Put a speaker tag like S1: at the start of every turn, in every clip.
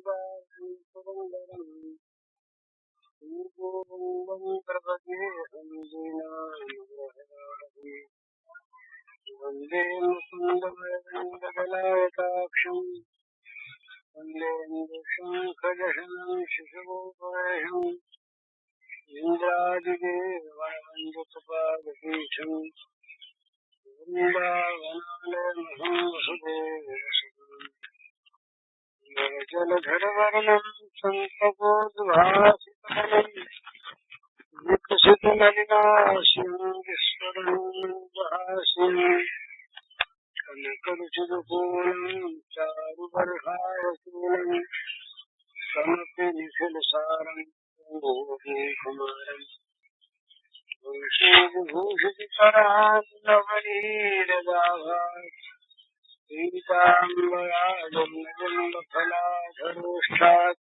S1: वन्दे मुकुन्दमरविन्दगलायताक्षम् वन्दे शङ्खदशनं शिशुभूषम् इन्द्रादिदेववन्दतपादपीठम् वृन्दावनालयमहं वसुदेवसुतम् जलधरवर्णं सम्पगोद्भासितमलम् विकसितमलिनाशिं विस्फुरन्नहास्यम् कनकरुचिरपूर्णं चारुबर्हारसूनं कमपि निखिलसारं कुमारम् वंशीविभूषितकरान्नवनीरदाभात् पीताम्बराजन्मजन्मफलाधरोष्ठात्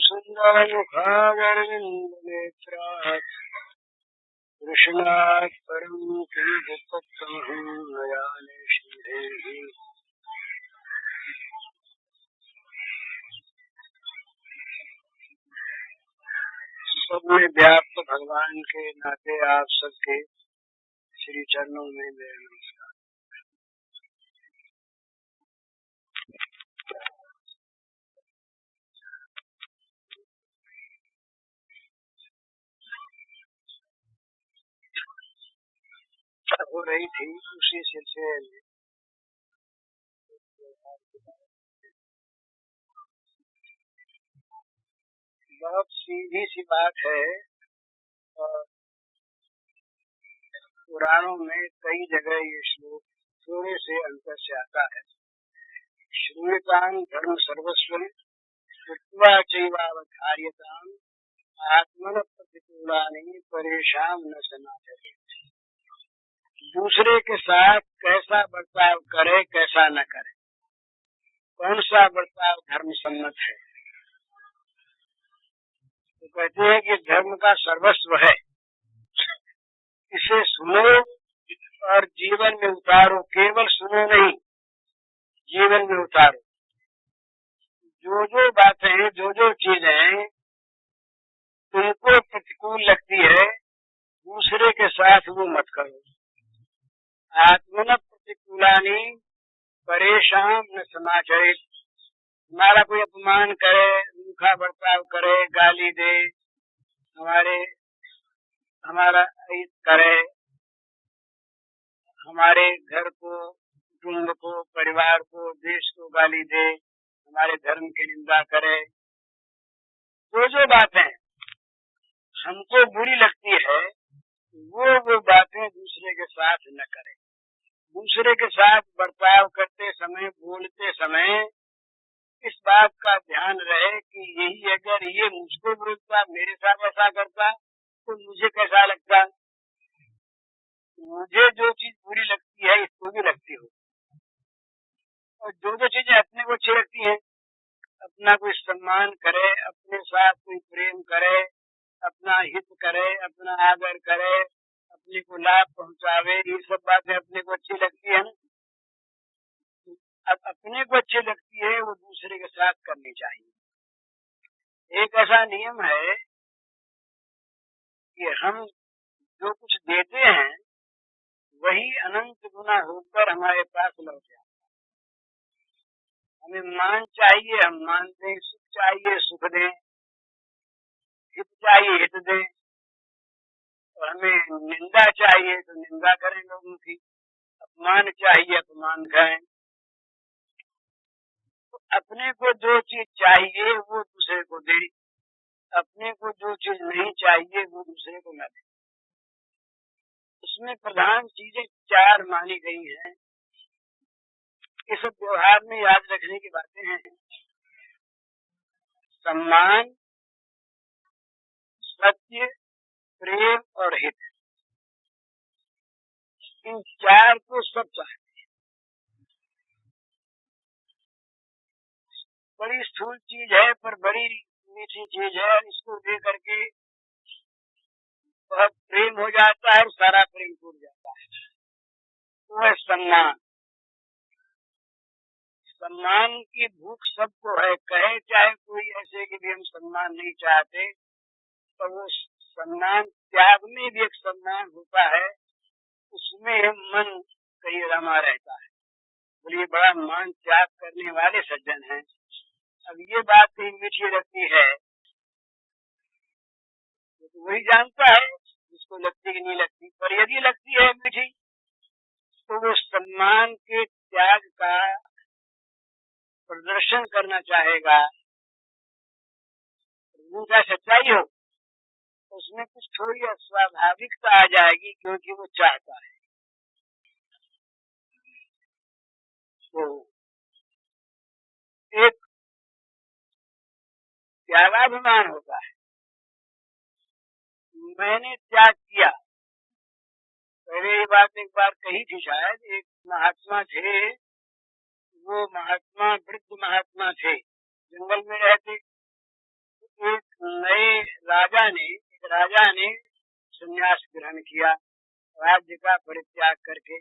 S1: सुन्दरमुखादरविन्दनेत्रात् कृष्णात् परं किञ्चित्तमहं नयामि श्रीदेवी। सब में व्याप्त भगवान के नाते आप सबके श्री चरणों में मेरे नमस्कार। हो रही थी उसी सिलसिले में बहुत सीधी सी बात है। पुराणों में कई जगह ये श्लोक थोड़े से अंतर से आता है। श्रूयतां धर्म सर्वस्वं कृत्वा चैवावधार्यतां आत्मनः प्रतिकूलानि परेषां न समाचरेत्। दूसरे के साथ कैसा बर्ताव करे कैसा न करे, कौन सा बर्ताव धर्म सम्मत है। तो कहते हैं कि धर्म का सर्वस्व है, इसे सुनो और जीवन में उतारो। केवल सुनो नहीं, जीवन में उतारो। जो जो बातें जो जो चीजें तुमको प्रतिकूल लगती है दूसरे के साथ वो मत करो। आत्मन प्रतिकूलानि परेषां न समाचरेत्। हमारा कोई अपमान करे, रूखा बर्ताव करे, गाली दे, हमारा अहित करे, हमारे घर को, कुटुंब को, परिवार को, देश को गाली दे, हमारे धर्म की निंदा करे, जो बातें हमको बुरी लगती है वो बातें दूसरे के साथ न करें। दूसरे के साथ बर्ताव करते समय, बोलते समय इस बात का ध्यान रहे कि यही अगर ये मुझको बोलता, मेरे साथ ऐसा करता तो मुझे कैसा लगता। मुझे जो चीज बुरी लगती है इसको भी लगती हो, और जो चीजें अपने को अच्छी लगती हैं, अपना कोई सम्मान करे, अपने साथ कोई प्रेम करे, अपना हित करे, अपना आदर करे, अपने को लाभ पहुंचावे, ये सब बातें अपने को अच्छी लगती है ना। अब अपने को अच्छी लगती है वो दूसरे के साथ करनी चाहिए। एक ऐसा नियम है कि हम जो कुछ देते हैं वही अनंत गुना होकर हमारे पास लौट जाता है। हमें मान चाहिए, हम मान दें, सुख चाहिए सुख दें, हित चाहिए हित दें, और हमें निंदा चाहिए तो निंदा करें लोगों की, अपमान चाहिए अपमान करें। तो अपने को जो चीज चाहिए वो दूसरे को दे, अपने को जो चीज नहीं चाहिए वो दूसरे को न दे। उसमें प्रधान चीजें 4 मानी गई हैं। ये सब व्यवहार में याद रखने की बातें हैं। सम्मान, सत्य, प्रेम और हित, इन 4 को सब चाहते हैं। बड़ी स्थूल चीज है पर बड़ी मीठी चीज है, इसको दे करके बहुत प्रेम हो जाता है और सारा प्रेम टूट जाता है। वो है सम्मान। सम्मान की भूख सबको है, कहे चाहे कोई ऐसे कि भी हम सम्मान नहीं चाहते, तो वो सम्मान त्याग में भी एक सम्मान होता है, उसमें मन कहीं रमा रहता है। बोलिए बड़ा मान त्याग करने वाले सज्जन हैं। अब ये बात कहीं मीठी लगती है तो वही जानता है जिसको लगती कि नहीं लगती, पर यदि लगती है मीठी तो वो सम्मान के त्याग का प्रदर्शन करना चाहेगा। उनका सच्चाई हो तो उसमें कुछ थोड़ी अस्वाभाविकता आ जाएगी, क्योंकि वो चाहता है। तो एक त्यागाभिमान होता है, मैंने त्याग किया। पहले ये बात एक बार कही थी शायद, एक महात्मा थे, वो महात्मा वृद्ध महात्मा थे, जंगल में रहते। एक नए राजा ने संन्यास ग्रहण किया, राज्य का परित्याग करके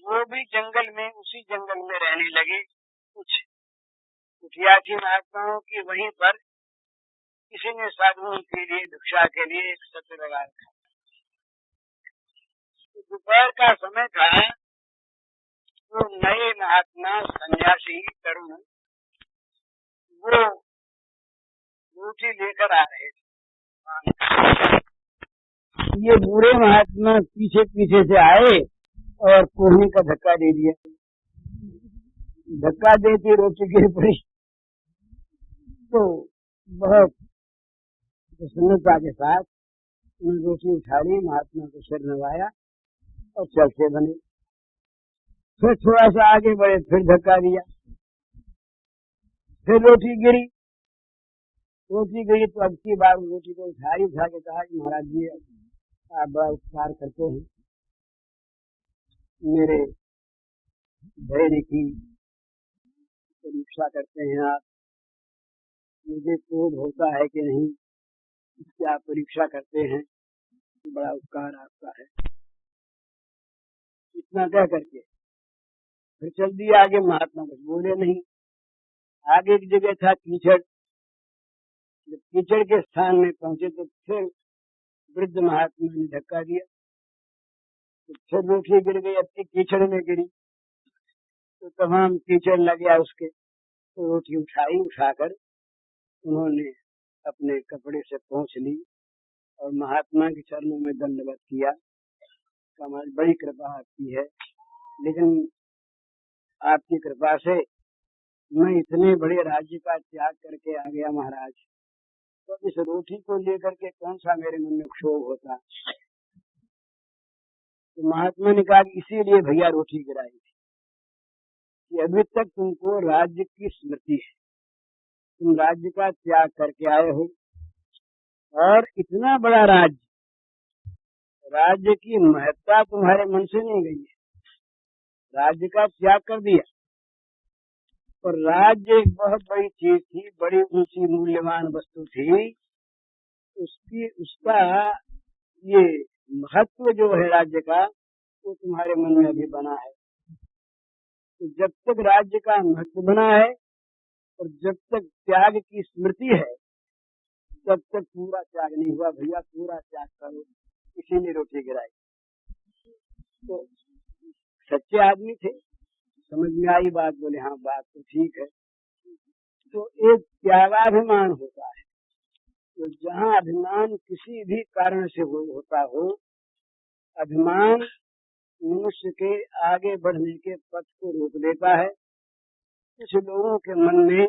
S1: वो भी जंगल में, उसी जंगल में रहने लगे। कुछ कुटियाठी महात्माओं की वहीं पर किसी ने साधुओं के लिए भिक्षा के लिए एक सत्र लगा रखा। तो दोपहर का समय था, वो नए महात्मा सन्यासी तरुण वो रोटी लेकर आ रहे थे। ये बूढ़े महात्मा पीछे पीछे से आए और कोहनी का धक्का दे दिया। धक्का देती रोटी गिर पड़ी। तो बहुत प्रसन्नता के साथ उन्होंने रोटी उठा ली, महात्मा को सिर नवाया और चलते बने। फिर थोड़ा सा आगे बढ़े, फिर धक्का दिया, फिर रोटी गिरी। तो अब की बार रोटी को उठा के कहा कि महाराज जी आप बड़ा उपकार करते हैं, मेरे धैर्य की परीक्षा करते हैं आप, मुझे क्रोध होता है कि नहीं इसकी आप परीक्षा करते हैं, बड़ा उपकार आपका है। इतना कह करके फिर चल दिया आगे। महात्मा कुछ बोले नहीं। आगे एक जगह था कीचड़, जब कीचड़ के स्थान में पहुंचे तो फिर वृद्ध महात्मा ने धक्का दिया, तो फिर रोटी गिर गई, अब की कीचड़ में गिरी तो तमाम कीचड़ लग गया उसके। तो रोटी उठाकर उन्होंने अपने कपड़े से पोंछ ली और महात्मा के चरणों में दंडवत किया। हमारी बड़ी कृपा आपकी है, लेकिन आपकी कृपा से मैं इतने बड़े राज्य का त्याग करके आ गया महाराज, तो इस रोटी को लेकर के कौन सा मेरे मन में क्षोभ होता। तो महात्मा ने कहा कि इसीलिए भैया रोटी गिराई थी कि अभी तक तुमको राज्य की स्मृति है, तुम राज्य का त्याग करके आए हो और इतना बड़ा राज्य की महत्ता तुम्हारे मन से नहीं गई है, राज्य का त्याग कर दिया। और राज्य एक बहुत बड़ी चीज थी, बड़ी ऊंची मूल्यवान वस्तु थी, उसका ये महत्व जो है राज्य का, वो तुम्हारे मन में अभी बना है। तो जब तक राज्य का महत्व बना है और जब तक त्याग की स्मृति है, तब तक पूरा त्याग नहीं हुआ। भैया पूरा त्याग करो, इसीलिए रोटी गिराई। तो सच्चे आदमी थे, समझ में आई बात, बोले हाँ बात तो ठीक है। तो एक त्यागाभिमान होता है, तो जहाँ अभिमान किसी भी कारण से होता हो, अभिमान मनुष्य के आगे बढ़ने के पथ को रोक देता है। कुछ लोगों के मन में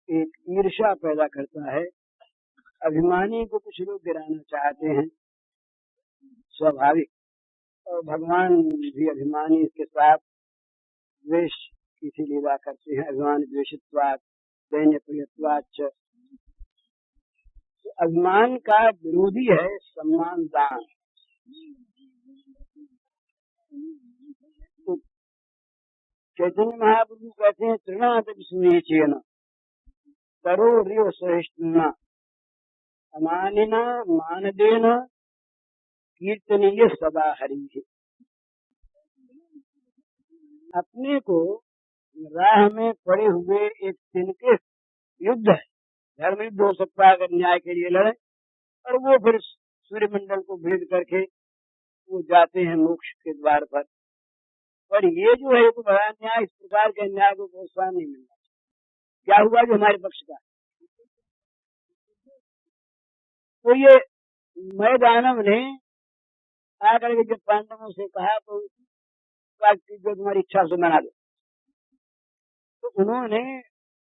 S1: एक ईर्ष्या पैदा करता है, अभिमानी को कुछ लोग गिराना चाहते हैं, स्वाभाविक। और भगवान भी अभिमानी के साथ द्वेष की लीला करते हैं, अभिमान द्वेषित्वात् दैन्य प्रियत्वाच्च। तो अभिमान का विरोधी है सम्मान दान। तो चैतन्य महाप्रभु कहते हैं तृणात विस्मयेन तरो रिव सहिष्णुना अमानिना मानदेन कीर्तनीय सदा हरि। अपने को राह में पड़े हुए एक तिनके युद्ध है, धर्म युद्ध हो सकता है अगर न्याय के लिए लड़े, और वो फिर सूर्यमंडल को भेद करके वो जाते हैं मोक्ष के द्वार पर ये जो है तो बड़ा न्याय, इस प्रकार के न्याय को प्रोत्साहन नहीं मिलना। क्या हुआ जो हमारे पक्ष का, तो ये मैदानव ने आकर के जब पांडवों से कहा तो जो तुम्हारी इच्छा से बना दो, तो उन्होंने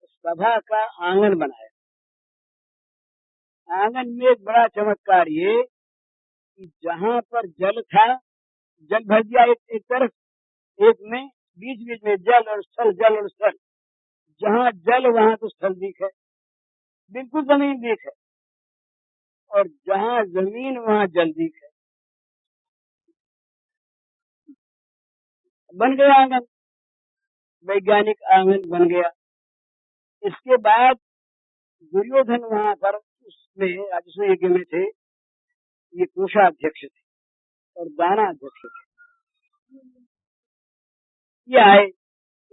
S1: सभा का आंगन बनाया। आंगन में एक बड़ा चमत्कार ये कि जहाँ पर जल था, जल भर दिया एक तरफ, एक में बीच बीच में जल और स्थल, जल और स्थल, जहाँ जल वहाँ तो स्थल दिखे, बिल्कुल जमीन दिखे, और जहाँ जमीन वहाँ जल दिखे। बन गया आंगन, वैज्ञानिक आंगन बन गया। इसके बाद दुर्योधन वहाँ पर उसमें राजस्व यज्ञ में थे, ये कोषाध्यक्ष थे और दानाध्यक्ष थे। ये आए,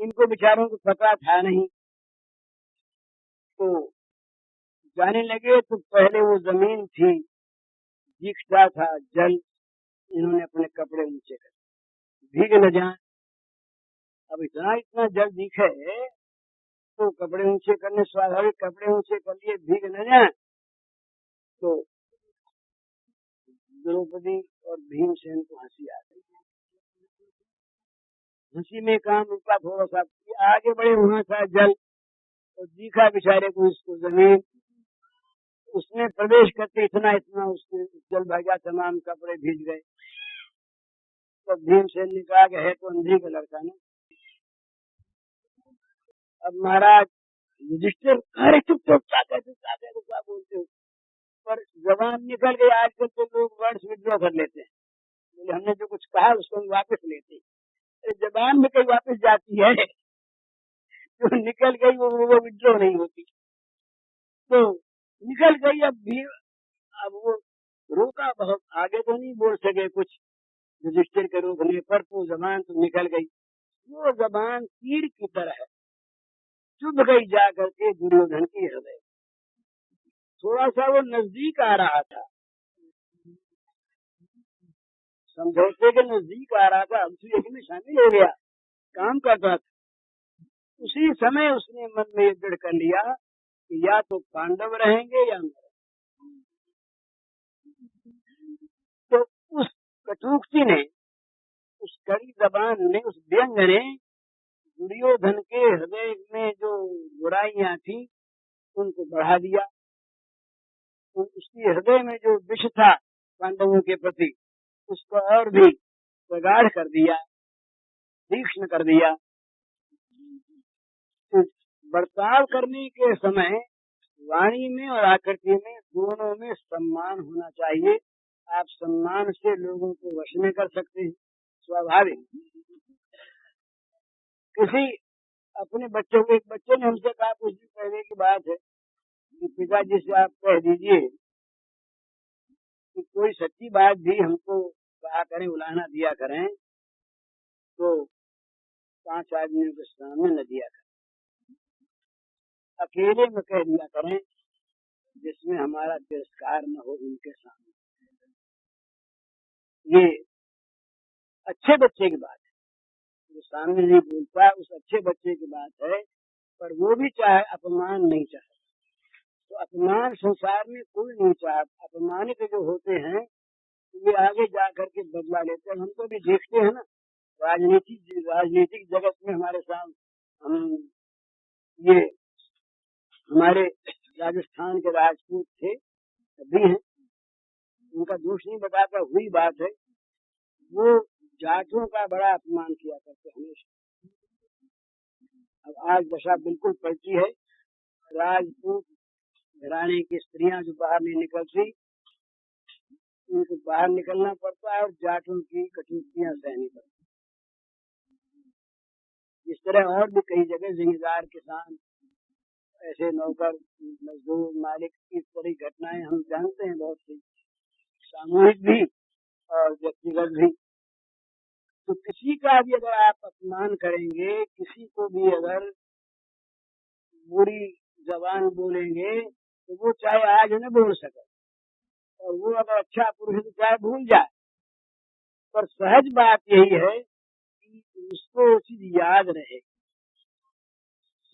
S1: इनको बेचारों को पता था नहीं, तो जाने लगे तो पहले वो जमीन थी, दिखता था जल, इन्होंने अपने कपड़े ऊंचे कर भीग न जाए। अब इतना इतना जल दिखे तो कपड़े ऊंचे करने स्वाभाविक, कपड़े ऊंचे कर लिए, भीग न जाए। तो द्रौपदी और भीमसेन को हंसी आ गई, हंसी में काम उनका थोड़ा सा आगे बढ़े, वहां था जल तो दिखा बेचारे को इसको जमीन, उसने प्रवेश करते इतना इतना उसके जल भागा, तमाम कपड़े भीग गए। तो भीमसेन ने कहा कि है तो अंधी का लड़का ना। अब महाराज युधिष्ठिर, अरे चुप चुप क्या बोलते हो, पर जबान निकल गई। आजकल तो लोग वर्ड्स विड्रॉ कर लेते हैं, बोले हमने जो कुछ कहा उसको हम वापस लेते, जबान में कहीं वापस जाती है, जो निकल गई वो विड्रॉ नहीं होती, तो निकल गई। अब वो रोका बहुत, आगे तो नहीं बोल सके कुछ युधिष्ठिर के रोकने पर, तो जबान तो निकल गई। वो जबान तीर की तरह चुभ गई जा करके दुर्योधन की हृदय, थोड़ा सा वो नजदीक आ रहा था, समझौते के नजदीक आ रहा था, अब में शामिल हो गया, काम करता था। उसी समय उसने मन में दृढ़ कर लिया कि या तो पांडव रहेंगे या मरेंगे। तो उस कटुक्ति ने, उस कड़ी जबान ने, उस व्यंग ने दुर्योधन के हृदय में जो बुराइयां थी उनको बढ़ा दिया, उसके हृदय में जो विष था पांडवों के प्रति उसको और भी प्रगाढ़ कर दिया, तीक्ष्ण कर दिया। तो बर्ताव करने के समय वाणी में और आकृति में दोनों में सम्मान होना चाहिए। आप सम्मान से लोगों को वश में कर सकते हैं, स्वाभाविक। किसी अपने बच्चों को, एक बच्चे ने हमसे कहा कुछ दिन पहले की बात है कि पिताजी से आप कह दीजिए कि कोई सच्ची बात भी हमको कहा करें, उलाहना दिया करें, तो 5 आदमियों के सामने न दिया करें, अकेले में कह दिया करें, जिसमें हमारा तिरस्कार न हो उनके सामने। ये अच्छे बच्चे की बात है, जो सामने नहीं बोलता उस अच्छे बच्चे की बात है, पर वो भी चाहे अपमान नहीं चाहे, तो अपमान संसार में कोई नहीं चाहता। अपमानित जो होते हैं वे आगे जा करके बदला लेते हैं। हम तो भी देखते हैं ना, राजनीतिक जगत में हमारे साथ, हम ये हमारे राजस्थान के राजपूत थे, अभी हैं, उनका दोष नहीं बताता, हुई बात है, वो जाटों का बड़ा अपमान किया करते हमेशा। अब आज दशा बिल्कुल पलटी है, राजपूत घराने की स्त्रियां जो बाहर नहीं निकलती, उनको बाहर निकलना पड़ता है और जाटों की कटुक्तियां सहनी पड़ती। इस तरह और भी कई जगह जिम्मेदार किसान, ऐसे नौकर, मजदूर, मालिक, इस तरह घटनाएं हम जानते हैं, बहुत सी, सामूहिक भी और व्यक्तिगत भी। तो किसी का भी अगर आप अपमान करेंगे, किसी को भी अगर बुरी जबान बोलेंगे, तो वो चाहे आज न बोल सके, और वो अगर अच्छा पुरुष है तो चाहे भूल जाए, पर सहज बात यही है कि उसको वो चीज याद रहे।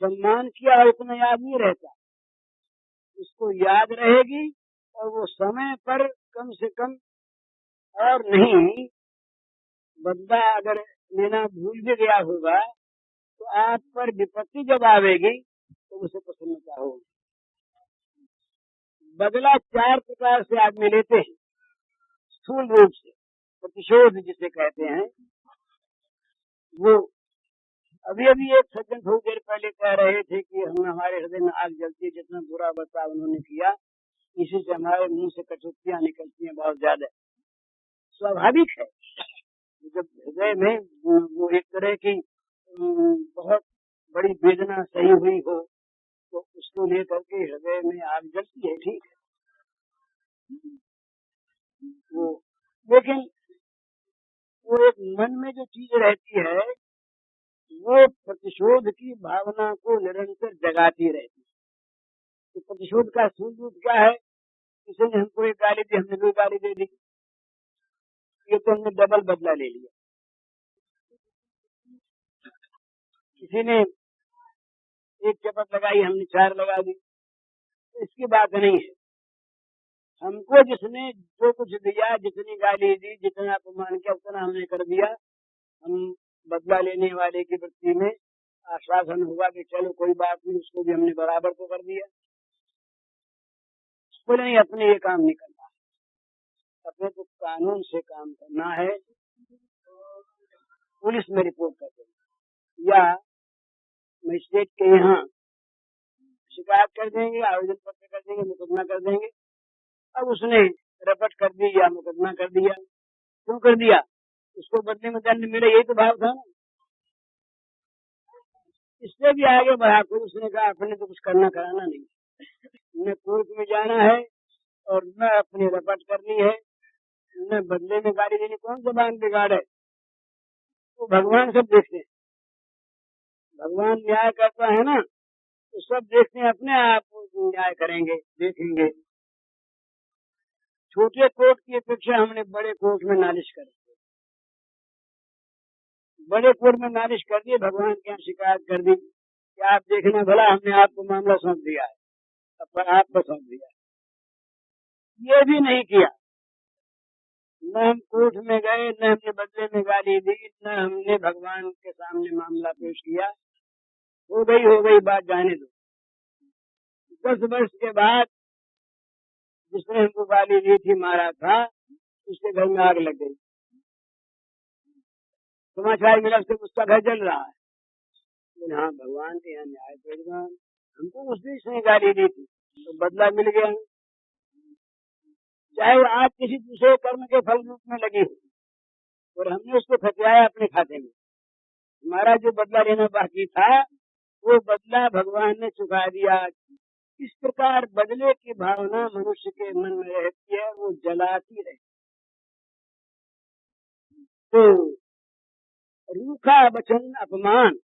S1: सम्मान किया इतना याद नहीं रहता, उसको याद रहेगी, और वो समय पर कम से कम, और नहीं बदला अगर लेना भूल भी गया होगा तो आप पर विपत्ति जब आवेगी तो उसे प्रसन्नता होगी। बदला 4 प्रकार से आदमी लेते हैं स्थूल रूप से। प्रतिशोध जिसे कहते हैं, वो अभी एक सज्जन थोड़ी देर पहले कह रहे थे कि हम हमारे हृदय में आग जलती है, जितना बुरा बर्ताव उन्होंने किया इसी से हमारे मुंह से कटुक्तियां निकलती हैं बहुत ज्यादा। स्वाभाविक है, जब हृदय में वो एक तरह की बहुत बड़ी वेदना सही हुई हो तो उसको लेकर के हृदय में आग जलती है, ठीक है। वो लेकिन वो एक मन में जो चीज रहती है वो प्रतिशोध की भावना को निरंतर जगाती रहती है। तो प्रतिशोध का स्थूल रूप क्या है? किसी ने हमको एक गाली दी, हमने दो गाली दे दी, ये तो हमने डबल बदला ले लिया। किसी ने एक चपत लगाई, हमने 4 लगा दी, तो इसकी बात नहीं है। हमको जिसने जो कुछ दिया, जितनी गाली दी, जितना अपमान किया, उतना हमने कर दिया। हम बदला लेने वाले की वृत्ति में आश्वासन हुआ कि चलो कोई बात नहीं, उसको भी हमने बराबर को कर दिया। बोले नहीं, अपने ये काम नहीं करना, अपने को कानून से काम करना है। पुलिस में रिपोर्ट कर देंगे या मजिस्ट्रेट के यहाँ शिकायत कर देंगे, आवेदन पत्र कर देंगे, मुकदमा कर देंगे। अब उसने रपट कर दी या मुकदमा कर दिया, क्यों कर दिया? उसको बदले में दंड मिले, यही तो भाव था ना। इससे भी आगे बढ़ा कोई, उसने कहा अपने तो कुछ करना कराना नहीं, न कोर्ट में जाना है और न अपनी रपट करनी है, न बदले में गाड़ी देनी। कौन जबान बिगाड़े? तो भगवान सब देखते हैं, भगवान न्याय करता है ना, तो सब देखते हैं, अपने आप न्याय करेंगे, देखेंगे। छोटे कोर्ट की अपेक्षा हमने बड़े कोर्ट में नालिश कर दी, बड़े कोर्ट में नालिश कर दी, भगवान के यहाँ शिकायत कर दी कि आप देखना भला, हमने आपको मामला सौंप दिया है, अब आपको सौंप दिया है। ये भी नहीं किया, न हम कोर्ट में गए, न हमने बदले में गाली दी, न हमने भगवान के सामने मामला पेश किया। हो गई बात, जाने दो। 10 वर्ष के बाद जिसने हमको गाली दी थी, मारा था, उसके घर में आग लग गई। समाचार मिला उसके उसका घर जल रहा है। बोले हाँ, भगवान के यहाँ न्याय करेगा। हमको उस दिन इसने गाली दी थी तो बदला मिल गया, चाहे वो आज किसी दूसरे कर्म के फल रूप में लगी हो, और हमने उसको खतियाया अपने खाते में। हमारा जो बदला लेना बाकी था वो बदला भगवान ने चुका दिया। इस प्रकार बदले की भावना मनुष्य के मन में रहती है, वो जलाती रहती। तो रूखा वचन, अपमान,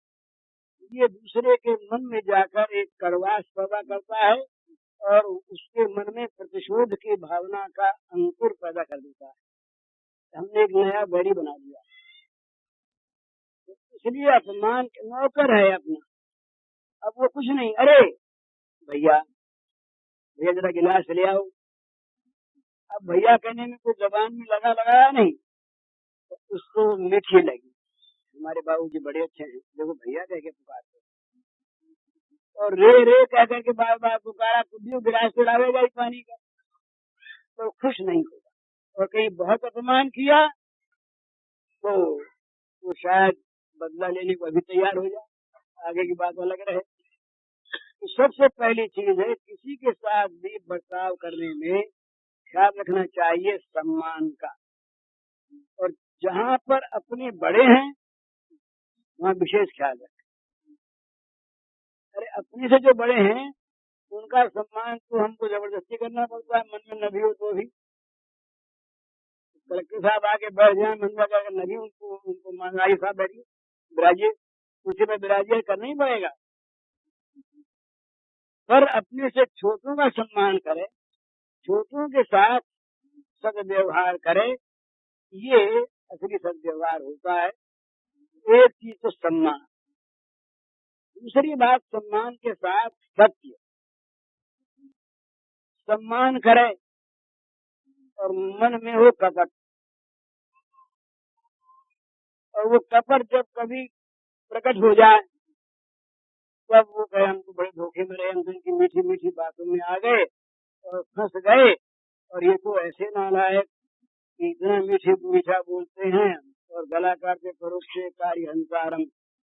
S1: ये दूसरे के मन में जाकर एक करवास पैदा करता है और उसके मन में प्रतिशोध की भावना का अंकुर पैदा कर देता है। हमने एक नया बैरी बना दिया, इसलिए अपमान नौकर है अपना। अब वो कुछ नहीं, अरे भैया जरा गिलास ले आओ। अब भैया कहने में कोई जबान में लगाया नहीं, तो उसको मीठी लगी। हमारे बाबूजी बड़े अच्छे हैं, देखो भैया कह के पुकारते, और रे कह करके बार बार पुकारा, तो भी गिलास तो लावेगा ही पानी का, तो खुश नहीं होगा। और कहीं बहुत अपमान किया तो वो शायद बदला लेने को अभी तैयार हो जाए, आगे की बात अलग रहे। तो सबसे पहली चीज है, किसी के साथ भी बर्ताव करने में ख्याल रखना चाहिए सम्मान का। और जहाँ पर अपने बड़े हैं वहाँ विशेष ख्याल रखें। अरे अपने से जो बड़े हैं उनका सम्मान तो हमको जबरदस्ती करना पड़ता है, मन में न भी हो तो भी। कलेक्टर साहब आके बैठ जाए, मंदिर जाकर नहीं, उनको मंगाई साहब बैठिए विराजिए, उसी में विराजिए, करना ही पड़ेगा। पर अपने से छोटों का सम्मान करे, छोटों के साथ सदव्यवहार करे, ये असली सदव्यवहार होता है। एक चीज तो सम्मान, दूसरी बात सम्मान के साथ सत्य। सम्मान करे और मन में हो कपट, और वो कपट जब कभी प्रकट हो जाए तब वो कहे हम तो बड़े धोखे में रहे, हम तो इनकी मीठी मीठी बातों में आ गए और फंस गए, और ये तो ऐसे नालायक कि इतना मीठा बोलते हैं और गला काटते परोक्षे कार्य हंसारम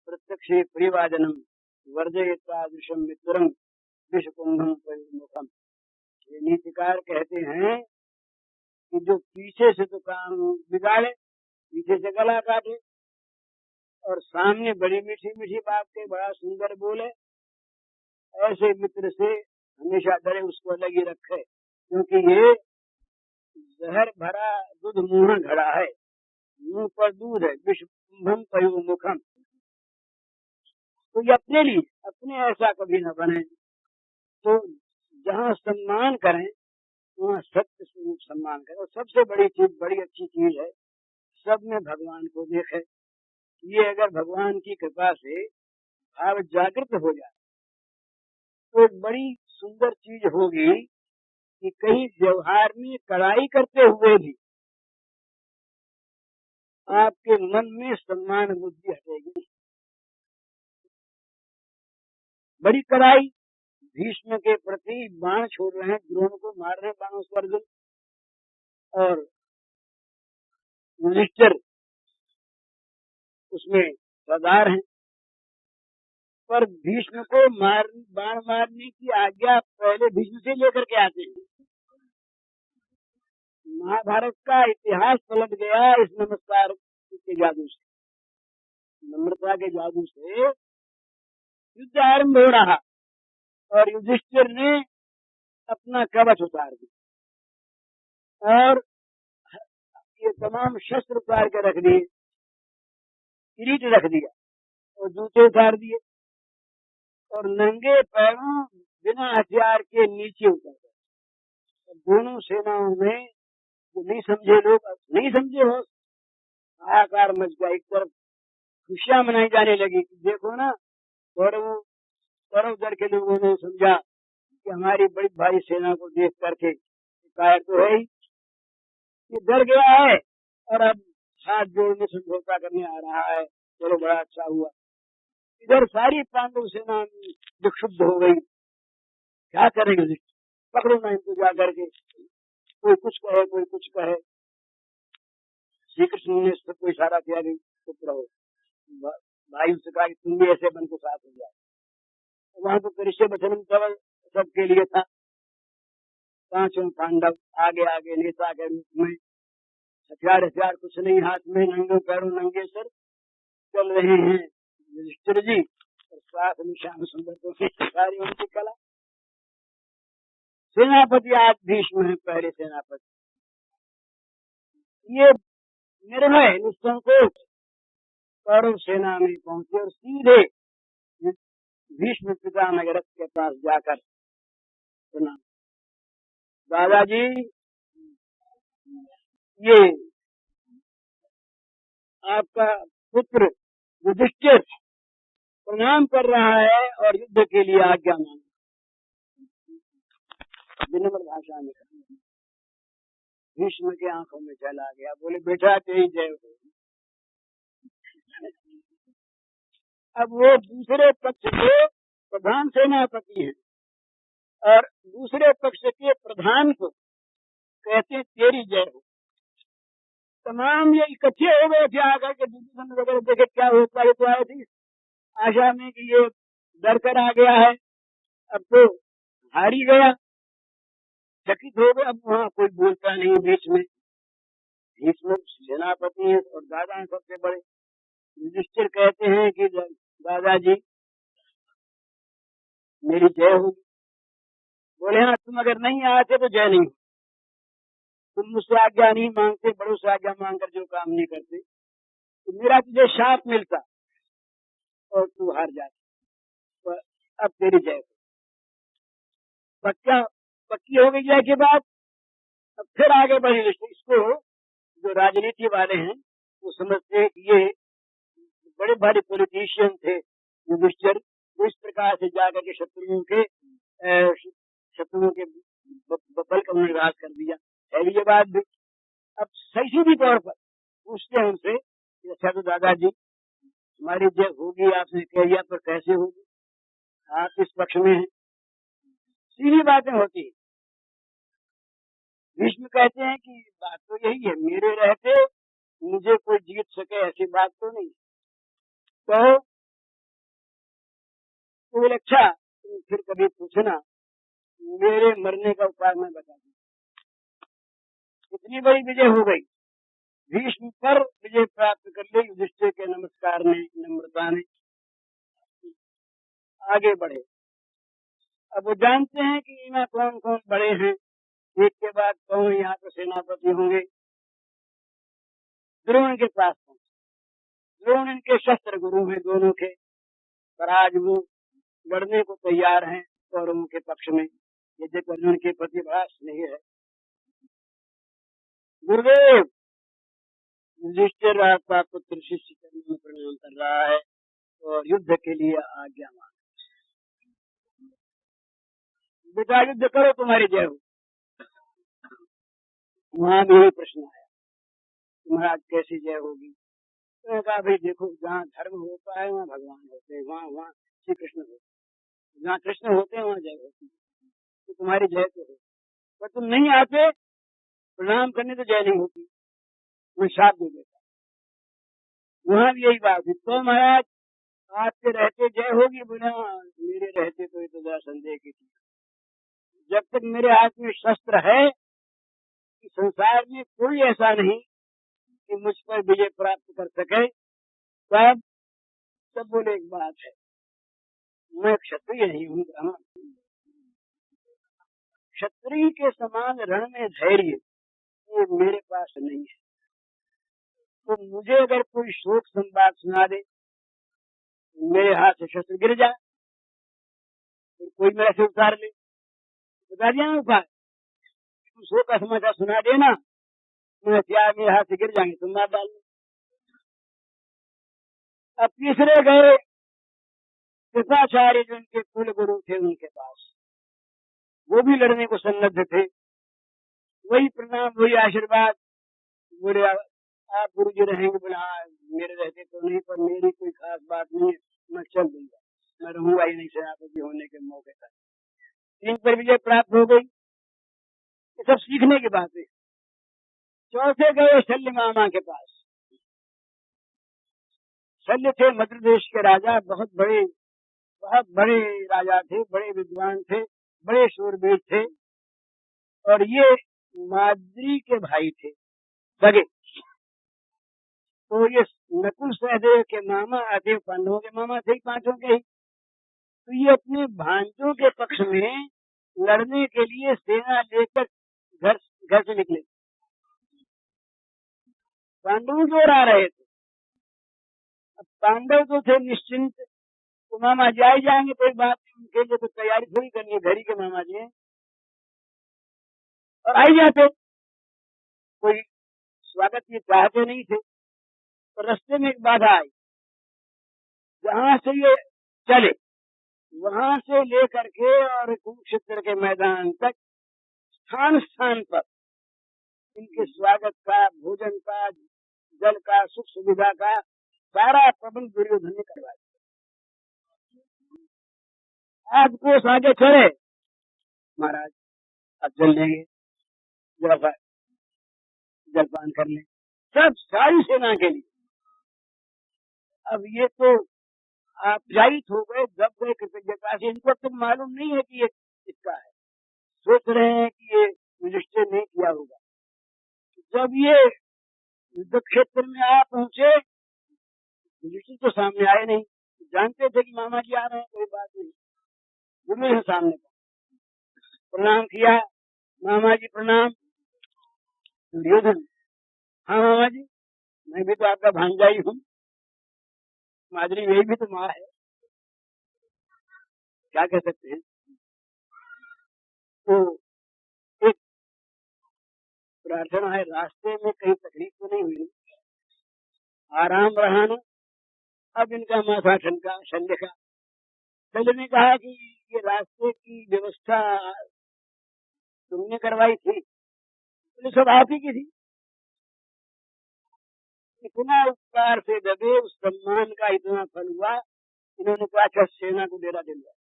S1: प्रत्यक्षे प्रियवाजनम वर्जयितादृशम मित्रम विषकुंभम परिमुखम। ये नीतिकार कहते हैं कि जो पीछे से तो काम बिगाड़े, पीछे से गला काटे और सामने बड़ी मीठी मीठी बात के, बड़ा सुंदर बोले, ऐसे मित्र से हमेशा डरे, उसको अलग ही रखे, क्योंकि ये जहर भरा दूध मुंह घड़ा है, मुंह पर दूध है, विषकुंभम पयोमुखम। तो ये अपने लिए, अपने ऐसा कभी न बने। तो जहाँ सम्मान करें वहाँ सत्य स्वरूप सम्मान करें। और सबसे बड़ी चीज, बड़ी अच्छी चीज है, सब में भगवान को देखे। ये अगर भगवान की कृपा से भाव जागृत हो जाए तो एक बड़ी सुंदर चीज होगी कि कहीं व्यवहार में कड़ाई करते हुए भी आपके मन में सम्मान बुद्धि हटेगी। बड़ी कड़ाई, भीष्म के प्रति बाण छोड़ रहे हैं, द्रोण को मार रहे हैं बाणों से अर्जुन, और युधिष्ठिर उसमें सरदार हैं, पर भीष्म को बाण मारने की आज्ञा पहले भीष्म से लेकर के आते हैं। महाभारत का इतिहास पलट गया इस नमस्कार के जादू से, नम्रता के जादू से युद्ध आरंभ हो रहा और युधिष्ठिर ने अपना कवच उतार दिया और ये तमाम शस्त्र उतार के रख दिए, किरीट रख दिया और जूते उतार दिए और नंगे पैरों बिना हथियार के नीचे उतर गए। दोनों सेनाओं में जो नहीं समझे लोग, नहीं समझे हो, हाहाकार मच गया। एक तरफ खुशियां मनाई जाने लगी कि देखो ना, कौरव दल के लोगों ने समझा कि हमारी बड़ी भारी सेना को देख करके कायर तो है ही, ये डर गया है और अब हाथ जोड़ने समझौता करने आ रहा है, चलो बड़ा अच्छा हुआ। इधर सारी पांडव सेना विक्षुब्ध हो गई, क्या करेंगे, पकड़ो ना इनको जा करके, कोई कुछ कहे कोई कुछ कहे। श्री कृष्ण ने सबको इशारा किया कि चुप रहो, भाई उससे कहा कि तुम भी ऐसे बन के साथ हो जाए। वहां तो कृष्ण वचनम केवल सबके लिए था, पांचों पांडव आगे आगे नेता के रूप में, हथियार कुछ नहीं हाथ में, नंगे पैरों नंगे सर चल रहे हैं युधिष्ठिर जी, और साथ में श्याम सुंदर को सारी उनकी कला। सेनापति आज भीष्म है, पहले सेनापति, ये निर्भय निसंकोच कौरव सेना में पहुंचे और सीधे भीष्म पितामह रथ के पास जाकर सुना, दादाजी ये आपका पुत्र युधिष्ठिर प्रणाम कर रहा है और युद्ध के लिए आज्ञा मांग, विनम्र भाषा में। भीष्म के आंखों में चला गया, बोले बेटा तेरी जय हो। अब वो दूसरे पक्ष के प्रधान सेनापति हैं और दूसरे पक्ष के प्रधान को कहते हैं तेरी जय हो। तमाम ये इकट्ठे हो गए थे आकर के दुर्योधन वगैरह देखे क्या होता है, तो आए थे आशा में कि ये डर कर आ गया है, अब तो हार ही गया, चकित हो गए। अब वहाँ कोई बोलता नहीं बीच में, भीष्म सेनापति है और दादा हैं सबसे बड़े। युधिष्ठिर कहते हैं कि दादाजी मेरी जय होगी। बोले हाँ, तुम अगर नहीं आते तो जय नहीं, तुम मुझसे आज्ञा नहीं मांगते, बड़ों से आज्ञा मांगकर जो काम नहीं करते, तो मेरा तुझे शाप मिलता और तू हार जाता। तो अब तेरी जय हो। पक्की हो गई जय के बाद अब फिर आगे बढ़ी। इसको जो राजनीति वाले हैं वो समझते हैं कि ये बड़े भारी पॉलिटिशियन थे युधिष्ठिर, वो इस प्रकार से जाकर के शत्रुओं के बल का उन्होंने राज कर दिया है। ये बात भी अब सही सीधी तौर पर पूछते हैं उनसे, अच्छा तो दादाजी हमारी जय होगी, आपने कह दिया, पर कैसे होगी, आप इस पक्ष में हैं। सीधी बातें होती है। भीष्म कहते हैं कि बात तो यही है, मेरे रहते मुझे कोई जीत सके ऐसी बात तो नहीं। तो बोले अच्छा तुम फिर कभी पूछना, मेरे मरने का उपाय मैं बता दूं। इतनी बड़ी विजय हो गई, भीष्म पर विजय प्राप्त कर ली युधिष्ठिर के नमस्कार ने, नम्रता ने आगे बढ़े। अब वो जानते हैं कि इनमें कौन कौन बड़े हैं, एक के बाद कौन यहाँ पर सेनापति होंगे। द्रोण के पास पहुंचे। द्रोण इनके शस्त्र गुरु हैं दोनों के, पर आज वो लड़ने को तैयार हैं कौरवों के पक्ष में, यद्यपि अर्जुन के प्रति बड़ा स्नेह है। गुरुदेव, युधिष्ठिर आपका पुत्र शिष्य चरणों में प्रणाम कर रहा है और युद्ध के लिए आज्ञा मांग। बेटा युद्ध करो, तुम्हारी जय हो। वहां भी यही प्रश्न आया, महाराज कैसी जय होगी। तो कहा भाई देखो, जहाँ धर्म होता है वहाँ भगवान होते हैं, वहाँ श्री कृष्ण होते हैं, जहाँ कृष्ण होते हैं वहाँ जय होती है। तो तुम्हारी जय तो हो, पर तुम नहीं आते प्रणाम करने तो जय नहीं होती, मैं शाप दे देता। वहां भी यही बात है, तो महाराज आपके रहते जय होगी। बोला मेरे रहते तो ये तो जरा संदेह की थी, जब तक मेरे हाथ में शस्त्र है कि संसार में कोई ऐसा नहीं कि मुझ पर विजय प्राप्त कर सके। तब सब बोले एक बात है, मैं क्षत्रिय नहीं हूँ, ब्राह्मण। क्षत्रिय के समान रण में धैर्य ये मेरे पास नहीं है। तो मुझे अगर कोई शोक संवाद सुना दे, मेरे हाथ से शस्त्र गिर जाए, तो कोई मेरा से उतार ले, बता दिया ना उपाय, तुम शोक का समाचार सुना देना, मैं हथियार मेरे हाथ से गिर जाएंगे, तुम मार डाल। अब तीसरे गए कृपाचार्य, जो उनके कुल गुरु थे उनके पास, वो भी लड़ने को सन्नद्ध थे। वही प्रणाम, वही आशीर्वाद। बोले आप गुरु जी रहेंगे? बोले हाँ, मेरे रहते तो नहीं, पर मेरी कोई खास बात नहीं है, मैं चल दूंगा, मैं रहूंगा ही नहीं सेनापति होने के मौके तक। तीन पर विजय प्राप्त हो गई, ये सब सीखने की बात है। चौथे गए शल्य मामा के पास। शल्य थे मध्य देश के राजा, बहुत बड़े राजा थे, बड़े विद्वान थे, बड़े शूरवीर थे, और ये माद्री के भाई थे सगे। तो ये नकुल सहदेव के मामा आते, पांडवों के मामा थे पांचों के ही। तो ये अपने भांजों के पक्ष में लड़ने के लिए सेना लेकर घर से निकले। पांडवों की ओर आ रहे थे। अब पांडव तो थे निश्चिंत, तो मामा जी आई जाएंगे, कोई बात नहीं, उनके लिए तो तैयारी थोड़ी करनी है, घर ही के मामा जी हैं, और आई जाते, कोई स्वागत ये चाहते नहीं थे। तो रास्ते में एक बाधा आई, जहां से ये चले वहां से लेकर के और कुरुक्षेत्र के मैदान तक स्थान स्थान पर इनके स्वागत का, भोजन का, जल का, सुख सुविधा का सारा प्रबंध दुर्योधन ने करवाया। आज कोस आगे चले, महाराज अब जल लेंगे, जलपान कर लें, सब सारी सेना के लिए। अब ये तो आप जाहिर हो गए, जब गए कृतज्ञता से। इनको तो मालूम नहीं है कि ये किसका है, सोच रहे हैं कि ये युधिष्ठिर नहीं किया होगा। जब ये युद्ध क्षेत्र में आ पहुंचे, युधिष्ठिर तो सामने आए नहीं, जानते थे कि मामा जी आ रहे हैं, कोई बात नहीं, गुरु ने सामने प्रणाम किया, मामा जी प्रणाम। दुर्योधन, हाँ मामा जी, मैं भी तो आपका भांजा ही हूँ, माधुरी मेरी भी तो माँ है, क्या कह सकते हैं। तो एक प्रार्थना है, रास्ते में कहीं तकलीफ तो नहीं हुई, आराम रहा ना। अब इनका माथा ठनका शल्य का। शल्य ने कहा कि ये रास्ते की व्यवस्था तुमने करवाई थी, तो सब आप ही की थी। इतना उपकार से दबे, उस सम्मान का इतना फल हुआ, इन्होंने कहा अच्छा सेना को डेरा दे दिया।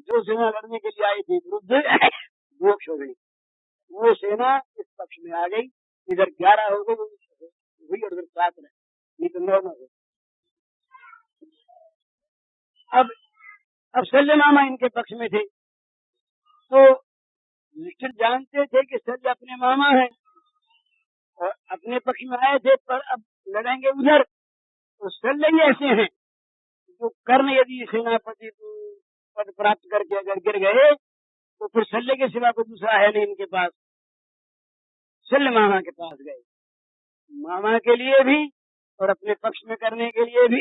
S1: जो सेना लड़ने के लिए आई थी विरुद्ध मोक्ष हो गई, वो सेना इस पक्ष में आ गई। इधर 11 हो गए हुई और उधर 7 रहे, नहीं तो 9 हो। अब शल्य मामा इनके पक्ष में थे, तो युधिष्ठिर जानते थे कि शल्य अपने मामा है और अपने पक्ष में आए थे, पर अब लड़ेंगे उधर। तो शल्य ही ऐसे हैं जो कर्ण यदि सेनापति पद प्राप्त करके अगर गिर गए तो फिर शल्य के सिवा कोई दूसरा है नहीं इनके पास। शल्य मामा के पास गए, मामा के लिए भी और अपने पक्ष में करने के लिए भी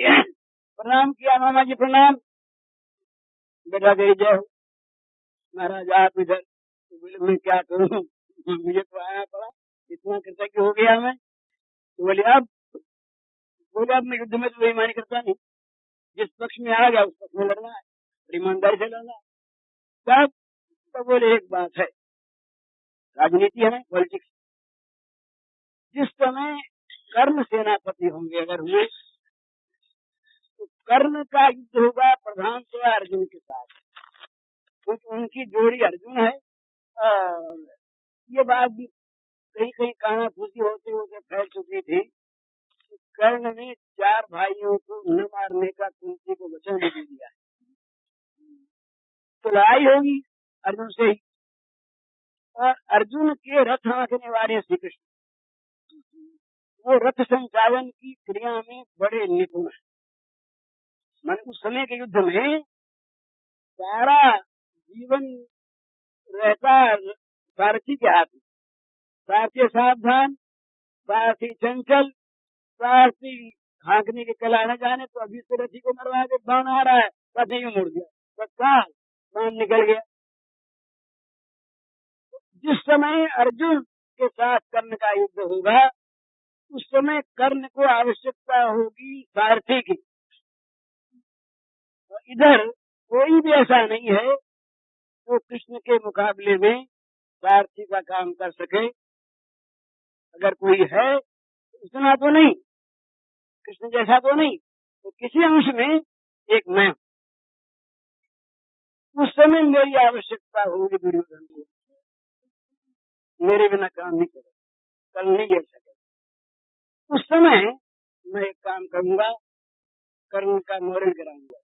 S1: प्रणाम किया। मामा जी प्रणाम, बेटा तेरी जय हो। महाराज आप इधर, तो बोले मैं क्या करूं, मुझे तो आना पड़ा, इतना कृतज्ञ हो गया मैं। तो बोले अब मैं युद्ध में तो बेईमानी करता नहीं, जिस पक्ष में आ गया उस पक्ष में लड़ना है, ईमानदारी से लड़ना है। तो बोले एक बात है, राजनीति है ना, पॉलिटिक्स, जिस समय कर्ण सेनापति होंगे अगर हुए तो कर्ण का युद्ध होगा प्रधान से अर्जुन के साथ, क्योंकि उनकी जोड़ी अर्जुन है। और ये बात भी कहीं कहीं कानाफूसी होते होते फैल चुकी थी कि कर्ण ने 4 भाइयों को न मारने का कुंती को वचन दे दिया है, तो लड़ाई होगी अर्जुन से ही। और अर्जुन के रथ हाँकने वाले श्री कृष्ण, वो रथ संचालन की क्रिया में बड़े निपुण है। मन उस समय के युद्ध में सारा जीवन रहता सारथी के हाथ में, सारथी सावधान, सारथी चंचल, सारथी हाँकने की कला न जाने, तो अभी से रथी को मरवा के बाण आ रहा है, बस नहीं मुड़ गया, बस कहा बाण निकल गया। जिस समय अर्जुन के साथ कर्ण का युद्ध होगा उस समय कर्ण को आवश्यकता होगी सारथी की। तो इधर कोई भी ऐसा नहीं है जो कृष्ण के मुकाबले में सारथी का काम कर सके। अगर कोई है तो इतना तो नहीं, कृष्ण जैसा तो नहीं, तो किसी अंश में एक मैं। उस समय मेरी आवश्यकता होगी दुर्योधन को, मेरे बिना काम नहीं करे, कल नहीं ले सके। उस समय मैं एक काम करूंगा, कर्ण का मरण कराऊंगा।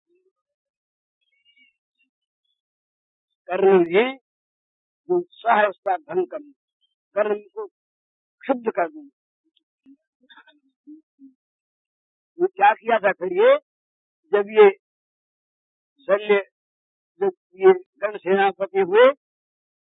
S1: कर्ण ने जो उत्साह है उसका भंग करना, कर्ण को क्षुब्ध कर दूंगा। वो क्या किया था फिर ये, जब ये शल्य जब ये कर्ण सेनापति हुए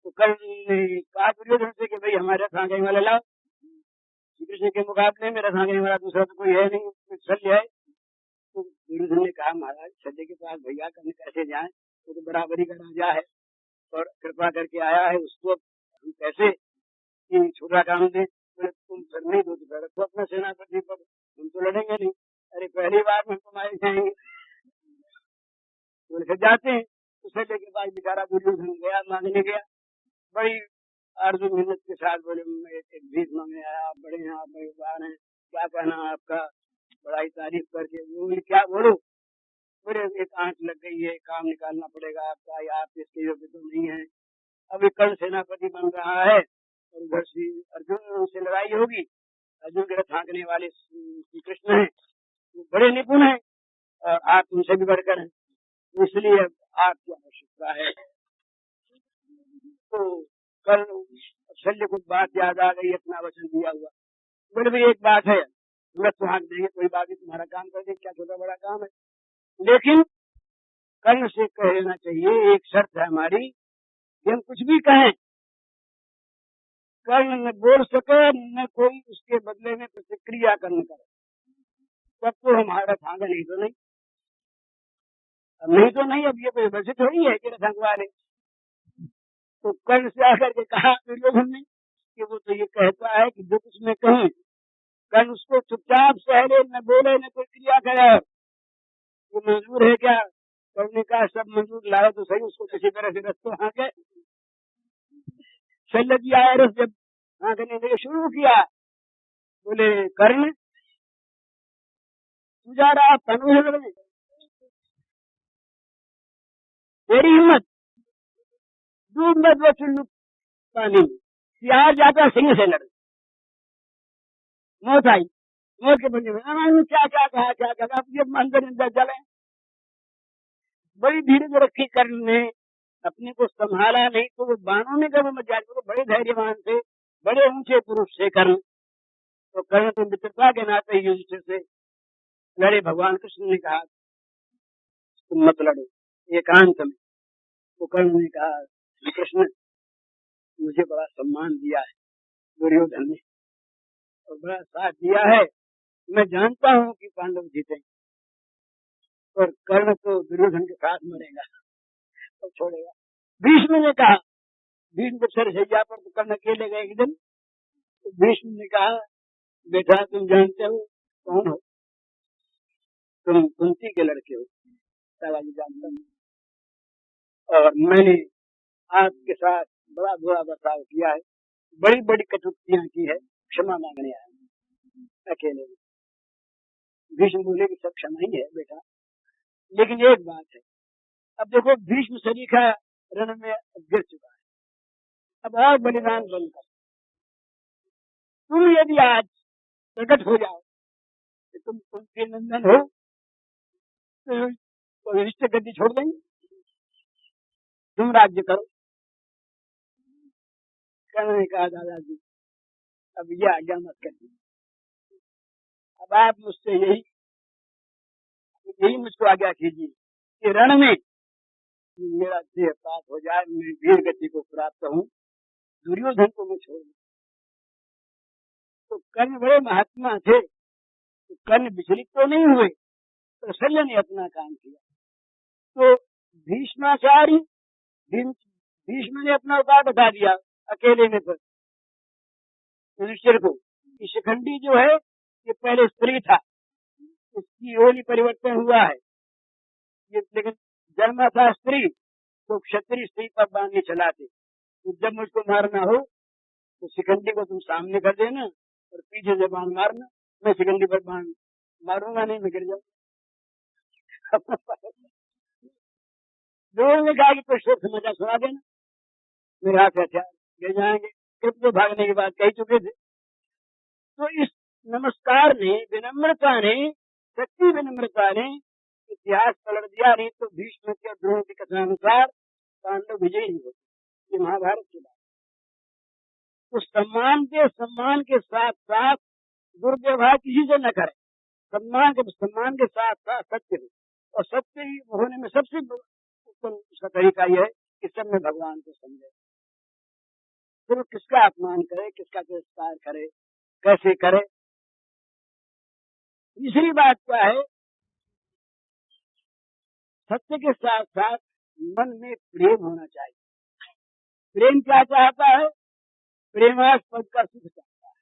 S1: तो कर्ण ने कहा दुर्योधन से कि भाई हमारे रथ आगे वाला लाओ। श्री कृष्ण के मुकाबले में रथ आगे वाला दूसरा तो कोई है नहीं, शल्य है। तो दुर्योधन ने कहा महाराज शल्य के पास भैया कर्ण कैसे जाए, वो तो बराबरी का राजा है और कृपा करके आया है, उसको हम कैसे छोटा काम दे। तुम फिर नहीं दो तो रखो अपना सेनापति पर, हम तो लड़ेंगे नहीं। अरे पहली बार में तुम्हारे जाएंगे, तो जाते हैं। तो शल्य के पास बेचारा दुर्योधन गया, मांगने गया, बड़ी आरजू मेहनत के साथ बोले भीख मांगने आया, आप बड़े हैं, आप बड़े हैं, क्या कहना आपका, बड़ा ही तारीफ करके। बोले क्या बोलो, बोले एक आंख लग गई है, काम निकालना पड़ेगा आपका, या आप इसके योग्य तो नहीं है। अभी कर्ण सेनापति बन रहा है और उधर श्री अर्जुन से लड़ाई होगी। अर्जुन के रथ हाँकने वाले श्री कृष्ण हैं, वो बड़े निपुण हैं और आप उनसे भी बढ़कर हैं, इसलिए आपकी आवश्यकता है। तो कल शल्य को बात याद आ गई, अपना वचन दिया हुआ। बोले भाई एक बात है, रथ तो हाँक देंगे, कोई बात नहीं, तुम्हारा काम कर देंगे, क्या छोटा बड़ा काम है, लेकिन कर्ण से कह लेना चाहिए, एक शर्त है हमारी कि हम कुछ भी कहें, कर्ण न बोल सके न कोई उसके बदले में प्रतिक्रिया करने करे, तब तो हमारा थांगा, नहीं तो नहीं। नहीं तो नहीं, अब ये कोई वैसे थोड़ी है कि रथंगवा ले। तो कर्ण से आकर के कहा दुर्योधन ने कि वो तो ये कहता है कि जो कुछ मैं कहूँ, कर्ण उसको चुपचाप सहले, न बोले न कोई क्रिया करे। वो मंजूर है क्या? कर्ण ने कहा सब मंजूर, लाए तो सही उसको किसी तरह से रस तो हाँके। शल्य जी आए, रस जब हाँकने शुरू किया, बोले कर्ण तू जा रहा तनु लड़ने, तेरी हिम्मत, डूब मत वो चुल्लू पानी में, सियार जाता सिंह से लड़, मौत आई, मौत के बंदे में क्या क्या कहा, क्या कहा, अब ये अंदर अंदर चले। बड़ी धीरे से रखी कर्ण ने, अपने को संभाला नहीं तो वो बाणों में कब मच जाते, तो बड़े धैर्यवान थे, बड़े ऊंचे पुरुष थे कर्ण। तो कर्ण तो मित्रता के नाते युधिष्ठिर से लड़े। भगवान कृष्ण ने कहा तुम मत लड़ो एकांत में। तो कर्ण ने कहा श्री कृष्ण मुझे बड़ा सम्मान दिया है दुर्योधन ने और बड़ा साथ दिया है, मैं जानता हूँ कि पांडव जीतेंगे, और कर्ण तो दुर्योधन के साथ मरेगा और छोड़ेगा। भीष्म ने कहा, भीष्म के सर सैया पर तो कर्ण अकेले गए एक दिन। तो भीष्म ने कहा बेटा तुम जानते हो कौन हो, तुम कुंती के लड़के हो, दादाजी जानता हूँ, और मैंने आपके साथ बड़ा बुरा बर्ताव किया है, बड़ी बड़ी कटुक्तियां की है, क्षमा मांगने आया अकेले में। भीष्म बोले कि सब क्षमा ही है बेटा, लेकिन एक बात है, अब देखो भीष्म सरीखा रण में गिर चुका है, अब और बलिदान बनकर तुम यदि आज प्रकट हो जाओ कि तुम कुंती नंदन हो तो रिश्ते गद्दी छोड़ देंगे, तुम राज्य करो। कर्ण ने कहा दादाजी अब ये आज्ञा मत करिए, अब आप मुझसे यही मुझको आज्ञा कीजिए कि रण में मेरा देह पात हो जाए, मैं वीर गति को प्राप्त हूँ, दुर्योधन को मैं छोड़ दूं। तो कर्ण बड़े महात्मा थे, तो कर्ण विचलित तो नहीं हुए, तो शल्य ने अपना काम किया। तो भीष्माचार्य भीष्म ने अपना उपाय बता दिया अकेले में पर युधिष्ठिर को, शिखंडी जो है ये पहले स्त्री था, इसकी योनि परिवर्तन हुआ है, ये लेकिन जन्मा था स्त्री, तो क्षत्रिय स्त्री पर बांधने चलाते। तो जब मुझको मारना हो तो शिखंडी को तुम सामने कर देना और पीछे से बाण मारना, मैं शिखंडी पर बाण मारूंगा नहीं, मैं गिर जाऊंगा। लोगों ने कहा कि कुछ तो समाचार सुना देना, मेरे हाथ हथियार गिर जाएंगे, कृप तो भागने की बात कह चुके थे। तो इस नमस्कार ने, विनम्रता ने, सच्ची विनम्रता ने इतिहास पलट दिया। नहीं तो भीष्म के द्रोण की कथा अनुसार पांडव विजयी नहीं होते, ये महाभारत की बात। तो सम्मान के साथ साथ दुर्व्यवहार किसी से न करें, सम्मान के साथ साथ सत्य हो, और सत्य ही होने में सबसे उत्तम उसका तरीका यह है कि सब में भगवान को समझे, फिर किसका अपमान करे, किसका तिरस्कार करे, कैसे करे। तीसरी बात क्या है, सत्य के साथ साथ मन में प्रेम होना चाहिए। प्रेम क्या चाहता है? प्रेमास्पद का सुख चाहता है।